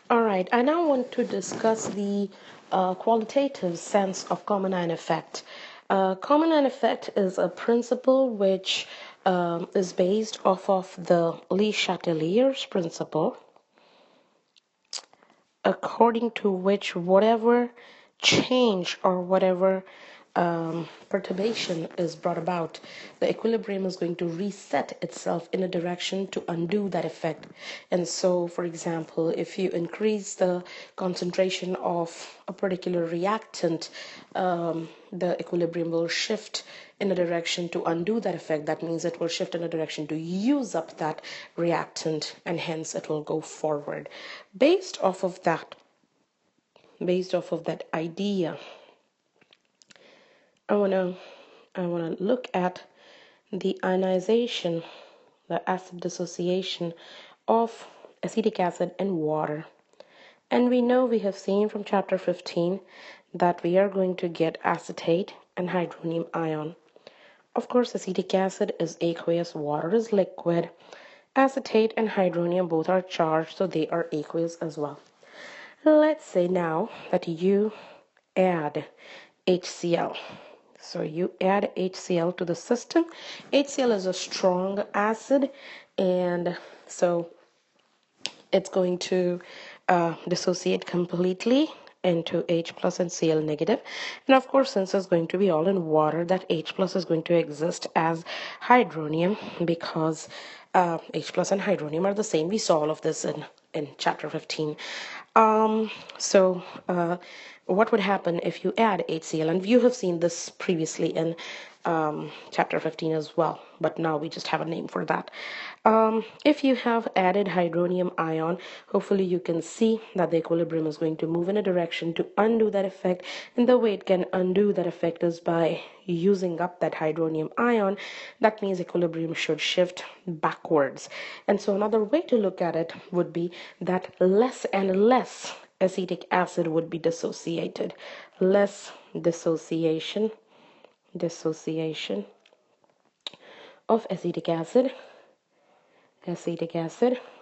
All right, I now want to discuss the qualitative sense of common ion effect. Common ion effect is a principle which is based off of the Le Chatelier's principle, according to which whatever change or whatever perturbation is brought about, the equilibrium is going to reset itself in a direction to undo that effect. And so, for example, if you increase the concentration of a particular reactant, the equilibrium will shift in a direction to undo that effect. That means it will shift in a direction to use up that reactant, and hence it will go forward. Based off of that idea, I wanna look at the ionization, the acid dissociation of acetic acid and water. And we know, we have seen from chapter 15 that we are going to get acetate and hydronium ion. Of course, acetic acid is aqueous, water is liquid. Acetate and hydronium both are charged, so they are aqueous as well. Let's say now that you add HCl. So you add HCl to the system. HCl is a strong acid, and so it's going to dissociate completely into H plus and Cl negative. And of course, since it's going to be all in water, that H plus is going to exist as hydronium, because H plus and hydronium are the same. We saw all of this in chapter 15. So what would happen if you add HCl? And you have seen this previously in chapter 15 as well, but now we just have a name for that. If you have added hydronium ion, hopefully you can see that the equilibrium is going to move in a direction to undo that effect, and the way it can undo that effect is by using up that hydronium ion. That means equilibrium should shift backwards. And so another way to look at it would be that less and less acetic acid would be dissociated. Less dissociation of acetic acid,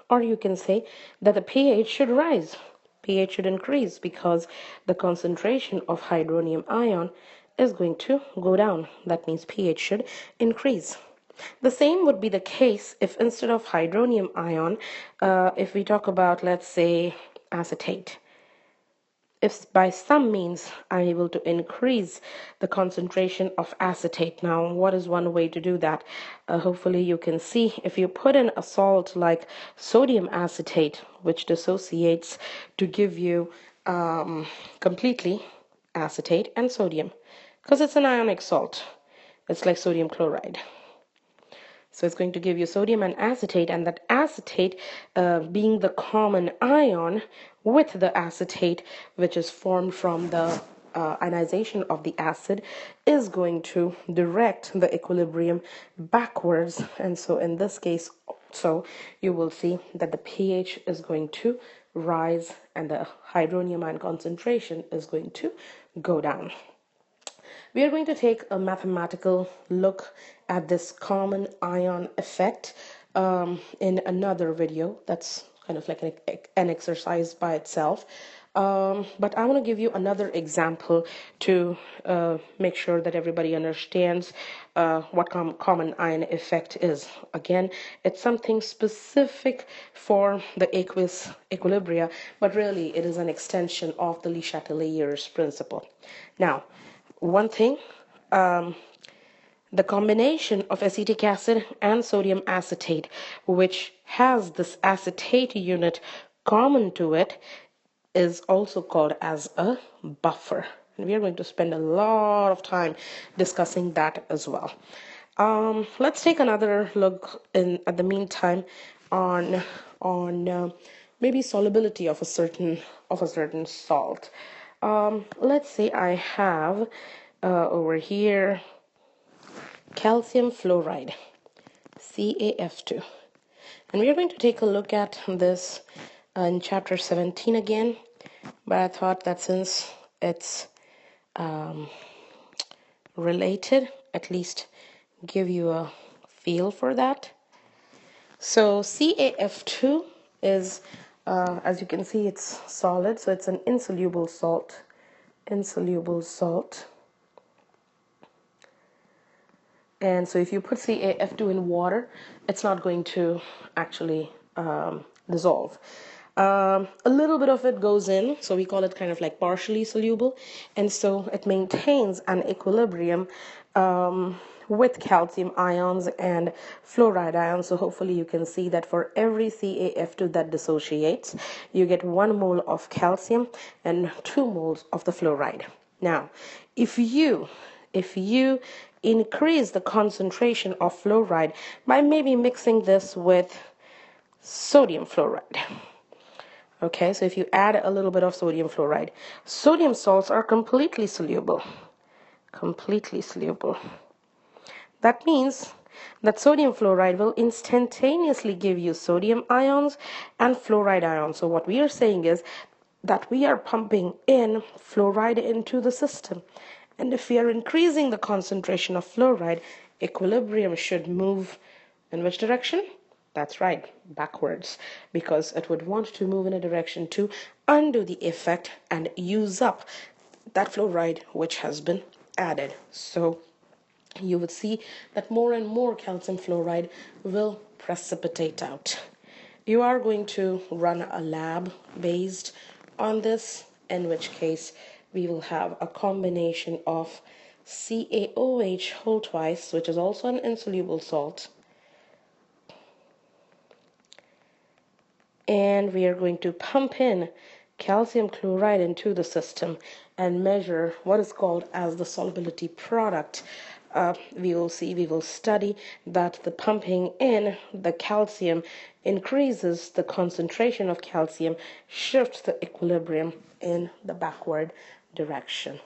or you can say that the pH should rise. pH should increase because the concentration of hydronium ion is going to go down. That means pH should increase. The same would be the case if instead of hydronium ion, if we talk about, let's say, acetate. If by some means I'm able to increase the concentration of acetate. Now, what is one way to do that? Hopefully you can see, if you put in a salt like sodium acetate, which dissociates to give you completely acetate and sodium, because it's an ionic salt. It's like sodium chloride. So it's going to give you sodium and acetate, and that acetate being the common ion with the acetate, which is formed from the ionization of the acid, is going to direct the equilibrium backwards. And so in this case, so you will see that the pH is going to rise and the hydronium ion concentration is going to go down. We are going to take a mathematical look at this common ion effect in another video. That's kind of like an exercise by itself. But I want to give you another example to make sure that everybody understands what common ion effect is. Again, it's something specific for the aqueous equilibria, but really it is an extension of the Le Chatelier's principle. Now, one thing, the combination of acetic acid and sodium acetate, which has this acetate unit common to it, is also called as a buffer. And we are going to spend a lot of time discussing that as well. Let's take another look at the meantime on maybe solubility of a certain salt. Let's say I have over here calcium fluoride, CaF2, and we are going to take a look at this in chapter 17 again, but I thought that since it's related, at least give you a feel for that. So CaF2 is As you can see, it's solid, so it's an insoluble salt. Insoluble salt. And so if you put CaF2 in water, it's not going to actually dissolve. A little bit of it goes in, so we call it kind of like partially soluble, and so it maintains an equilibrium with calcium ions and fluoride ions. So hopefully you can see that for every CaF2 that dissociates, you get 1 mole of calcium and 2 moles of the fluoride. Now, if you increase the concentration of fluoride by maybe mixing this with sodium fluoride. Okay, so if you add a little bit of sodium fluoride, sodium salts are completely soluble. Completely soluble. That means that sodium fluoride will instantaneously give you sodium ions and fluoride ions. So what we are saying is that we are pumping in fluoride into the system. And if we are increasing the concentration of fluoride, equilibrium should move in which direction? That's right, backwards, because it would want to move in a direction to undo the effect and use up that fluoride which has been added. So you would see that more and more calcium fluoride will precipitate out. You are going to run a lab based on this, in which case we will have a combination of CaOH whole twice, which is also an insoluble salt, and we are going to pump in calcium chloride into the system and measure what is called as the solubility product. We will study that the pumping in the calcium increases the concentration of calcium, shifts the equilibrium in the backward direction.